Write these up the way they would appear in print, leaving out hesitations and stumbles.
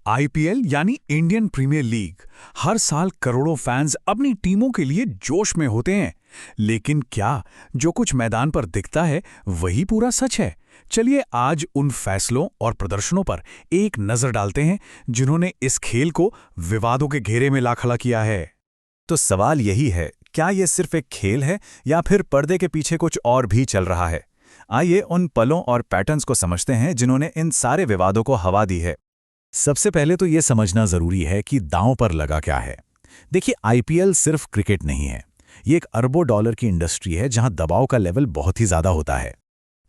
IPL यानी Indian premiere league. हर साल करोड़ों फैंस अपनी टीमों के लिए जोश में होते हैं। लेकिन क्या जो कुछ मैदान पर दिखता है वही पूरा सच है? चलिए आज उन फैसलों और प्रदर्शनों पर एक नजर डालते हैं जिन्होंने इस खेल को विवादों के घेरे में ला खड़ा किया है। तो सवाल यही है, क्या ये सिर्फ एक खेल है या फिर पर्दे के पीछे कुछ और भी चल रहा है? आइए उन पलों और पैटर्न्स को समझते हैं जिन्होंने इन सारे विवादों को हवा दी है। सबसे पहले तो ये समझना जरूरी है कि दांव पर लगा क्या है। देखिए, आईपीएल सिर्फ क्रिकेट नहीं है। ये एक अरबों डॉलर की इंडस्ट्री है जहां दबाव का लेवल बहुत ही ज्यादा होता है।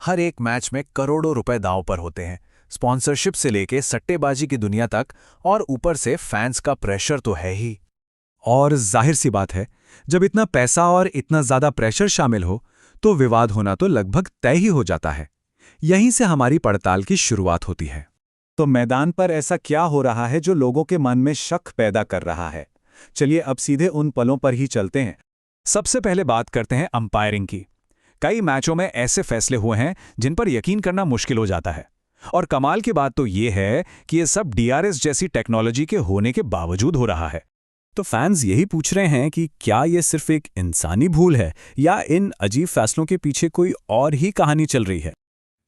हर एक मैच में करोड़ों रुपए दांव पर होते हैं, स्पॉन्सरशिप से लेके सट्टेबाजी की दुनिया तक, और ऊपर से फैंस का प्रेशर तो है ही। और जाहिर सी बात है, जब इतना पैसा और इतना ज्यादा प्रेशर शामिल हो तो विवाद होना तो लगभग तय ही हो जाता है। यहीं से हमारी पड़ताल की शुरुआत होती है। तो मैदान पर ऐसा क्या हो रहा है जो लोगों के मन में शक पैदा कर रहा है? चलिए अब सीधे उन पलों पर ही चलते हैं। सबसे पहले बात करते हैं अंपायरिंग की। कई मैचों में ऐसे फैसले हुए हैं जिन पर यकीन करना मुश्किल हो जाता है। और कमाल की बात तो ये है कि ये सब डीआरएस जैसी टेक्नोलॉजी के होने के बावजूद हो रहा है। तो फैंस यही पूछ रहे हैं कि क्या ये सिर्फ एक इंसानी भूल है या इन अजीब फैसलों के पीछे कोई और ही कहानी चल रही है?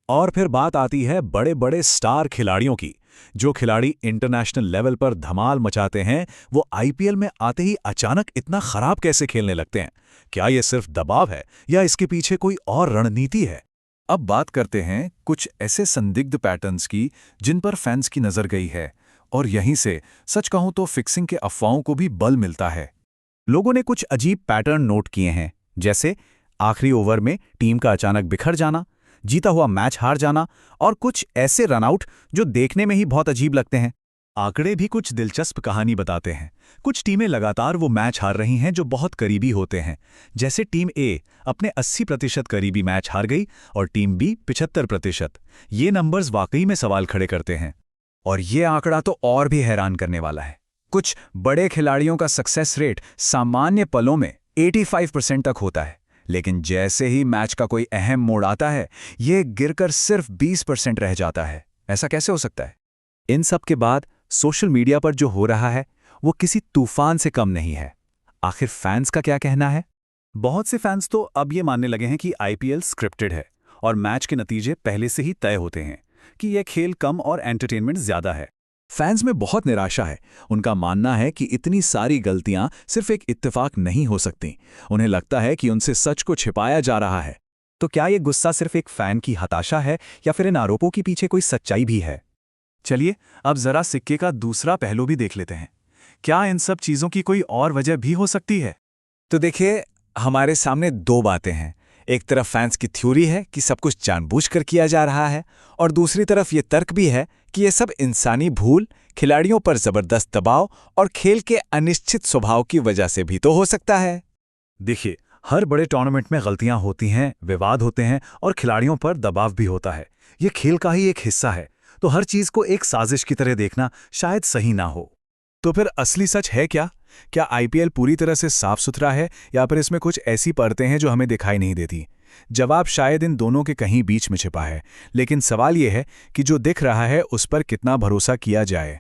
और फिर बात आती है बड़े बड़े स्टार खिलाड़ियों की। जो खिलाड़ी इंटरनेशनल लेवल पर धमाल मचाते हैं, वो आईपीएल में आते ही अचानक इतना खराब कैसे खेलने लगते हैं? क्या ये सिर्फ दबाव है या इसके पीछे कोई और रणनीति है? अब बात करते हैं कुछ ऐसे संदिग्ध पैटर्न्स की जिन पर फैंस की नजर गई है, और यहीं से सच कहूं तो फिक्सिंग के अफवाहों को भी बल मिलता है। लोगों ने कुछ अजीब पैटर्न नोट किए हैं, जैसे आखिरी ओवर में टीम का अचानक बिखर जाना, जीता हुआ मैच हार जाना, और कुछ ऐसे रनआउट जो देखने में ही बहुत अजीब लगते हैं। आंकड़े भी कुछ दिलचस्प कहानी बताते हैं। कुछ टीमें लगातार वो मैच हार रही हैं जो बहुत करीबी होते हैं, जैसे टीम ए अपने 80% करीबी मैच हार गई और टीम बी 75%। ये नंबर्स वाकई में सवाल खड़े करते हैं। और ये आंकड़ा तो और भी हैरान करने वाला है। कुछ बड़े खिलाड़ियों का सक्सेस रेट सामान्य पलों में 85% तक होता है, लेकिन जैसे ही मैच का कोई अहम मोड़ आता है, ये गिरकर सिर्फ 20% रह जाता है। ऐसा कैसे हो सकता है? इन सब के बाद सोशल मीडिया पर जो हो रहा है वो किसी तूफान से कम नहीं है। आखिर फैंस का क्या कहना है? बहुत से फैंस तो अब ये मानने लगे हैं कि आईपीएल स्क्रिप्टेड है और मैच के नतीजे पहले से ही तय होते हैं, कि यह खेल कम और एंटरटेनमेंट ज्यादा है। फैंस में बहुत निराशा है। उनका मानना है कि इतनी सारी गलतियां सिर्फ एक इत्तेफाक नहीं हो सकती। उन्हें लगता है कि उनसे सच को छिपाया जा रहा है। तो क्या यह गुस्सा सिर्फ एक फैन की हताशा है या फिर इन आरोपों के पीछे कोई सच्चाई भी है? चलिए अब जरा सिक्के का दूसरा पहलू भी देख लेते हैं। क्या इन सब चीजों की कोई और वजह भी हो सकती है? तो देखिए, हमारे सामने दो बातें हैं। एक तरफ फैंस की थ्योरी है कि सब कुछ जानबूझकर किया जा रहा है, और दूसरी तरफ ये तर्क भी है कि ये सब इंसानी भूल, खिलाड़ियों पर जबरदस्त दबाव और खेल के अनिश्चित स्वभाव की वजह से भी तो हो सकता है। देखिए, हर बड़े टूर्नामेंट में गलतियां होती हैं, विवाद होते हैं और खिलाड़ियों पर दबाव भी होता है। ये खेल का ही एक हिस्सा है, तो हर चीज को एक साजिश की तरह देखना शायद सही ना हो। तो फिर असली सच है क्या? क्या आईपीएल पूरी तरह से साफ सुथरा है या फिर इसमें कुछ ऐसी परतें हैं जो हमें दिखाई नहीं देती? जवाब शायद इन दोनों के कहीं बीच में छिपा है, लेकिन सवाल यह है कि जो दिख रहा है उस पर कितना भरोसा किया जाए।